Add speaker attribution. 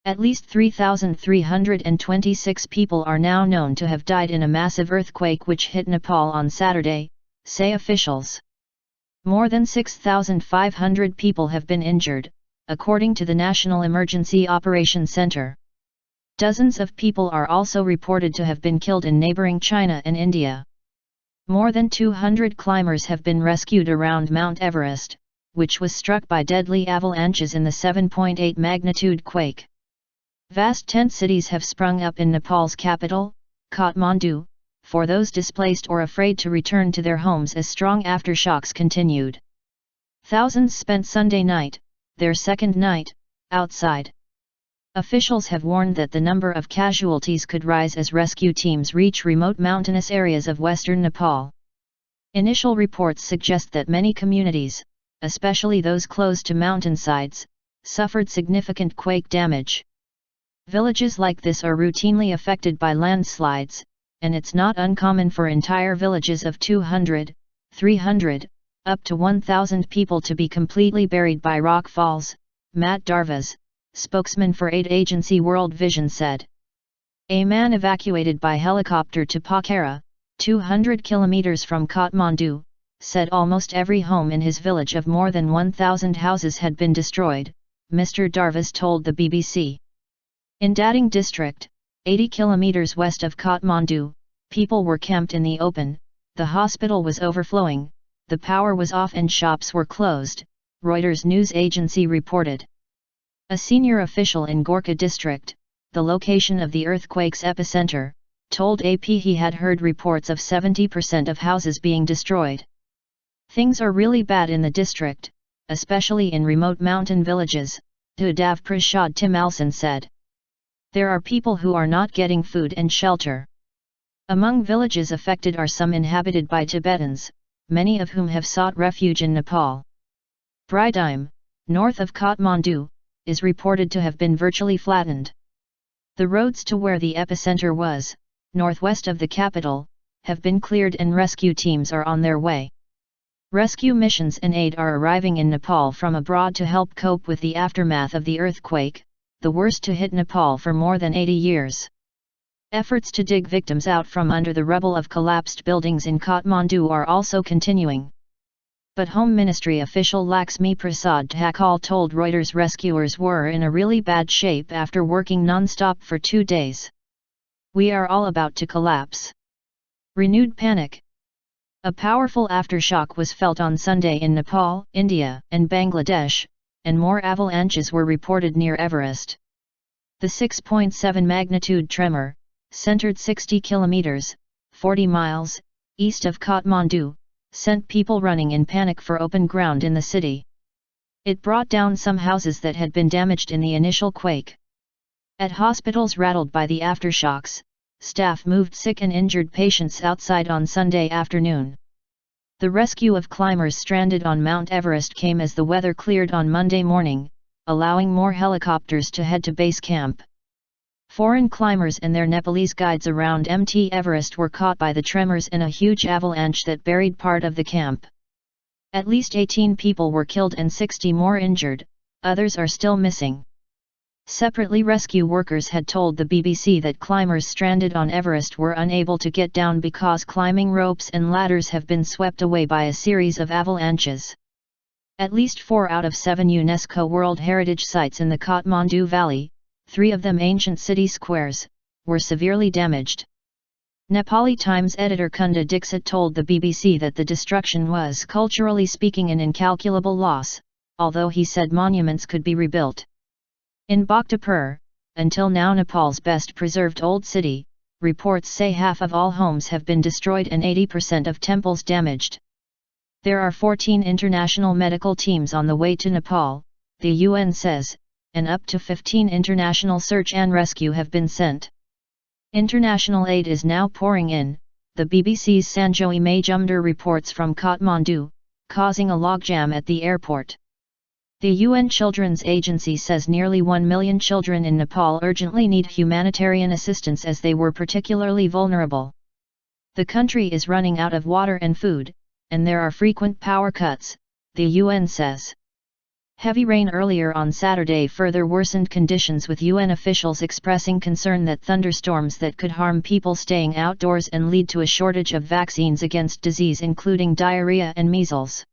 Speaker 1: At least 3,326 people are now known to have died in a massive earthquake which hit Nepal on Saturday, say officials. More than 6,500 people have been injured, according to the National Emergency Operations Center. Dozens of people are also reported to have been killed in neighbouring China and India. More than 200 climbers have been rescued around Mount Everest, which was struck by deadly avalanches in the 7.8 magnitude quake. Vast tent cities have sprung up in Nepal's capital, Kathmandu, for those displaced or afraid to return to their homes as strong aftershocks continued. Thousands spent Sunday night, their second night, outside. Officials have warned that the number of casualties could rise as rescue teams reach remote mountainous areas of western Nepal. Initial reports suggest that many communities, especially those close to mountainsides, suffered significant quake damage. Villages like this are routinely affected by landslides, and it's not uncommon for entire villages of 200, 300, up to 1,000 people to be completely buried by rock falls, Matt Darvas, spokesman for aid agency World Vision said. A man evacuated by helicopter to Pokhara, 200 kilometers from Kathmandu, said almost every home in his village of more than 1,000 houses had been destroyed, Mr. Darvas told the BBC. In Dating district, 80 kilometers west of Kathmandu, people were camped in the open, the hospital was overflowing, the power was off and shops were closed, Reuters news agency reported. A senior official in Gorkha district, the location of the earthquake's epicenter, told AP he had heard reports of 70% of houses being destroyed. Things are really bad in the district, especially in remote mountain villages, Udav Prashad Timalsan said. There are people who are not getting food and shelter. Among villages affected are some inhabited by Tibetans, many of whom have sought refuge in Nepal. Bridime, north of Kathmandu, is reported to have been virtually flattened. The roads to where the epicenter was, northwest of the capital, have been cleared and rescue teams are on their way. Rescue missions and aid are arriving in Nepal from abroad to help cope with the aftermath of the earthquake, the worst to hit Nepal for more than 80 years. Efforts to dig victims out from under the rubble of collapsed buildings in Kathmandu are also continuing. But Home Ministry official Laxmi Prasad Thakal told Reuters rescuers were in a really bad shape after working non-stop for 2 days. We are all about to collapse. Renewed panic. A powerful aftershock was felt on Sunday in Nepal, India, and Bangladesh, and more avalanches were reported near Everest. The 6.7 magnitude tremor, centered 60 kilometers, 40 miles, east of Kathmandu, sent people running in panic for open ground in the city. It brought down some houses that had been damaged in the initial quake. At hospitals rattled by the aftershocks, staff moved sick and injured patients outside on Sunday afternoon. The rescue of climbers stranded on Mount Everest came as the weather cleared on Monday morning, allowing more helicopters to head to base camp. Foreign climbers and their Nepalese guides around Mount Everest were caught by the tremors in a huge avalanche that buried part of the camp. At least 18 people were killed and 60 more injured, others are still missing. Separately, rescue workers had told the BBC that climbers stranded on Everest were unable to get down because climbing ropes and ladders have been swept away by a series of avalanches. At least 4 out of 7 UNESCO World Heritage Sites in the Kathmandu Valley, 3 of them ancient city squares, were severely damaged. Nepali Times editor Kunda Dixit told the BBC that the destruction was culturally speaking an incalculable loss, although he said monuments could be rebuilt. In Bhaktapur, until now Nepal's best preserved old city, reports say half of all homes have been destroyed and 80% of temples damaged. There are 14 international medical teams on the way to Nepal, the UN says, and up to 15 international search and rescue have been sent. International aid is now pouring in, the BBC's Sanjoy Majumdar reports from Kathmandu, causing a logjam at the airport. The UN Children's Agency says nearly 1 million children in Nepal urgently need humanitarian assistance as they were particularly vulnerable. The country is running out of water and food, and there are frequent power cuts, the UN says. Heavy rain earlier on Saturday further worsened conditions, with UN officials expressing concern that thunderstorms that could harm people staying outdoors and lead to a shortage of vaccines against disease including diarrhea and measles.